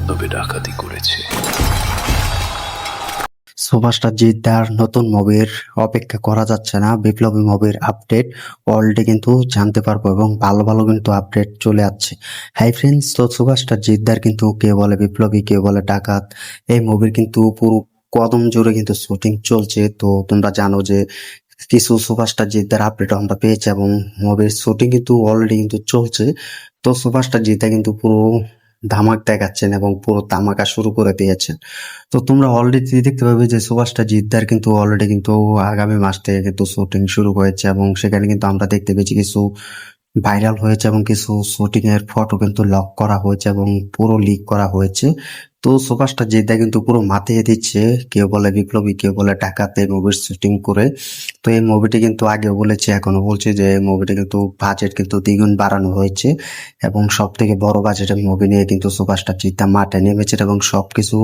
তবে ডাকাতি করেছে। সুপারস্টার জিদ্দার নতুন মুভির অপেক্ষা করা যাচ্ছে না। বিপ্লবী মুভির আপডেট অলরেডি কিন্তু জানতে পারবো এবং ভালো ভালো কিন্তু আপডেট চলে আসছে। হাই ফ্রেন্ডস, তো সুপারস্টার জিদ্দার কিন্তু কে বলে বিপ্লবী কে বলে ডাকাত, এই মুভির কিন্তু পুরো কদম জোরে কিন্তু শুটিং চলছে। তো তোমরা জানো যে কিছু সুপারস্টার জিদ্দার আপডেট আমরা পেয়েছি এবং মুভির শুটিং কিন্তু অলরেডি কিন্তু চলছে। তো সুপারস্টার জিদ্দা কিন্তু পুরো ধামাক দেখাচ্ছেন এবং পুরো ধামাকা শুরু করে দিয়েছেন। তো তোমরা অলরেডি দেখতে পাবে যে সুভাষটা জিদ্দার কিন্তু অলরেডি কিন্তু আগামী মাস থেকে কিন্তু শুটিং শুরু হয়েছে এবং সেখানে কিন্তু আমরা দেখতে পেয়েছি কিছু ভাইরাল হয়েছে এবং কিছু শুটিং এর ফটো কিন্তু লক করা হয়েছে এবং পুরো লিক করা হয়েছে। তো সুভাষটা জিদ্দা কিন্তু পুরো মাতিয়ে দিচ্ছে, কেউ বলে বিপ্লবী কেউ বলে ডাকাতে মুভির শুটিং করে। তো এই মুভিটি কিন্তু আগে বলেছে এখনো বলছে যে মুভিটি কিন্তু বাজেট কিন্তু দ্বিগুণ বাড়ানো হয়েছে এবং সব থেকে বড় বাজেটের মুভি নিয়ে কিন্তু সুভাষটা জিদ্দা মাঠে নেমেছেন এবং সবকিছু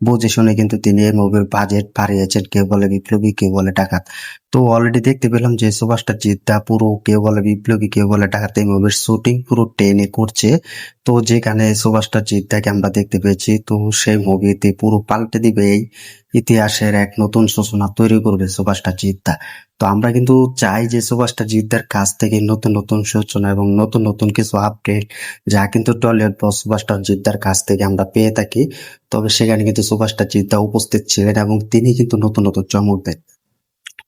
বুঝে শুনে কিন্তু তিনি এই মুভির বাজেট বাড়িয়েছেন, কেউ বলে বিপ্লবী কেউ বলে ডাকাত। তো অলরেডি দেখতে পেলাম যে সুভাষটা জিদ্দা পুরো কেউ বলে বিপ্লবী কেউ বলে ডাকাত এই মুভির শুটিং পুরো টেনে করছে। তো যেখানে সুভাষটা জিদ্দাকে আমরা দেখতে পেয়েছি, তো সেই মুভিতে পুরো পাল্টে দিবে, এই ইতিহাসের এক নতুন সূচনা তৈরি করবে সুভাষটা জিদ্দা। তো আমরা কিন্তু চাই যে সুভাষটা জিদ্দার কাছ থেকে নতুন নতুন সূচনা এবং নতুন নতুন কিছু আপডেট যা কিন্তু টলিউড বস সুভাষটা জিদ্দার কাছ থেকে আমরা পেয়ে থাকি। তবে সেখানে কিন্তু সুভাষটা জিদ্দা উপস্থিত ছিলেন এবং তিনি কিন্তু নতুন নতুন চমক দেন।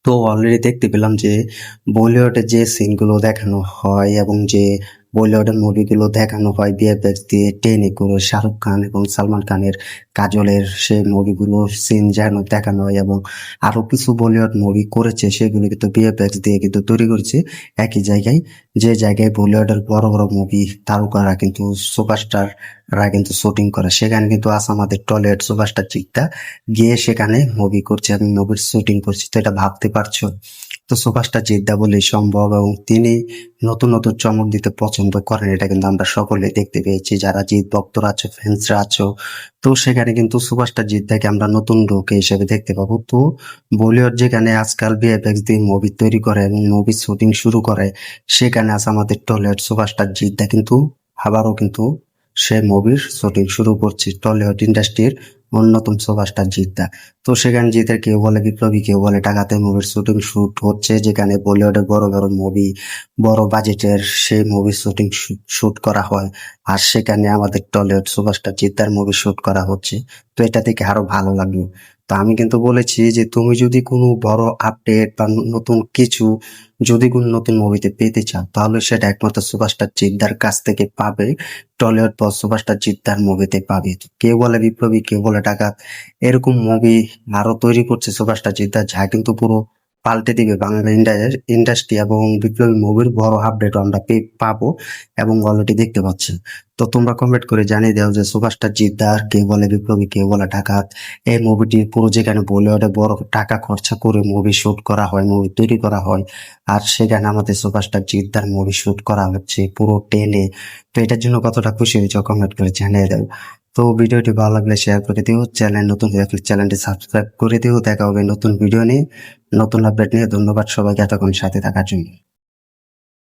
তো অলরেডি দেখতে পেলাম যে বলিউডের যে সিনগুলো দেখানো হয় এবং যে বলিউডের মুভিগুলো দেখানো হয় ভিএফএক্স দিয়ে টেনে করে শাহরুখ খান এবং সালমান খানের কাজলের সেই মুভিগুলো সিন যেন দেখানো হয় এবং আরো কিছু বলিউড মুভি করেছে সেগুলো কিন্তু ভিএফএক্স দিয়ে কিন্তু তৈরি করেছে একই জায়গায়, যে জায়গায় বলিউডের বড় বড় মুভি তারকারা কিন্তু সুপারস্টাররা কিন্তু শুটিং করে, সেখানে কিন্তু আজ আমাদের টলিউড সুপারস্টার জিদ্দা গিয়ে সেখানে মুভি করছে এবং মুভির শুটিং করছে। তো এটা ভাবতে পারছো, তো সুপারস্টার জিদ্দা বলেই সম্ভব এবং তিনি নতুন নতুন চমক দিতে পছন্দ করেন, এটা কিন্তু আমরা সকলে দেখতে পেয়েছি যারা জিৎ ভক্তরা আছো ফ্যান্সরা আছো। তো সেখানে কিন্তু সুপারস্টার জিদ্দাকে আমরা নতুন লোক হিসেবে দেখতে পাবো। তো বলিউড যেখানে আজকাল ভিএফএক্স দিয়ে মুভি তৈরি করে এবং মুভি শুটিং শুরু করে, সেখানে আজ আমাদের টলিউড সুপারস্টার জিদ্দা কিন্তু আবারও কিন্তু সে মুভির শুটিং শুরু করছে, টলিউড ইন্ডাস্ট্রির অন্যতম সুপারস্টার জিদ্দা। তো সেখানে জিতের কেউ বলে বিপ্লবী কেউ বলে ডাকাতে মুভির শুটিং শুট হচ্ছে, যেখানে বলিউডের বড় বড় মুভি বড় বাজেটের সেই মুভি শুটিং শুট করা হয় আর সেখানে আমাদের টলিউড সুপারস্টার জিদ্দার মুভি শুট করা হচ্ছে। তো এটা থেকে আরো ভালো লাগবে। তো আমি কিন্তু বলেছি যে তুমি যদি কোনো বড় আপডেট বা নতুন কিছু যদি কোনো নতুন মুভিতে পেতে চাও তাহলে সেটা একমাত্র সুপারস্টার জিদ্দার কাছ থেকে পাবে, টলিউড বস সুপারস্টার জিদ্দার মুভিতে পাবে। কেউ বলে বিপ্লবী কেউ বলে ডাকাত এরকম মুভি আরো তৈরি করছে সুপারস্টার জিদ্দা, যা কিন্তু পুরো পাল্টে দিবে বাংলা ইন্ডাস্ট্রি এবং বিপ্লবী মুভির বড় আপডেট আমরা পাবো এবং অলরেডি দেখতে পাচ্ছি। তো তোমরা কমেন্ট করে জানিয়ে দাও যে সুপারস্টার জিদ্দার কে বলে বিপ্লবী কে বলে ডাকাত এই মুভিটি পুরো যেখানে বলিউডে বড় টাকা খরচা করে মুভি শুট করা হয় মুভি তৈরি করা হয় আর সেখানে আমাদের সুপারস্টার জিদ্দার মুভি শুট করা হচ্ছে পুরো টেনে। তো এটার জন্য কতটা খুশি হয়েছে কমেন্ট করে জানিয়ে দাও। তো ভিডিওটি ভালো লাগলে শেয়ার করে দিও, চ্যানেল নতুন হয়ে থাকলে চ্যানেলটি সাবস্ক্রাইব করে দিও। দেখা হবে নতুন ভিডিও নিয়ে নতুন আপডেট নিয়ে। ধন্যবাদ সবাইকে এতক্ষণ সাথে থাকার জন্য।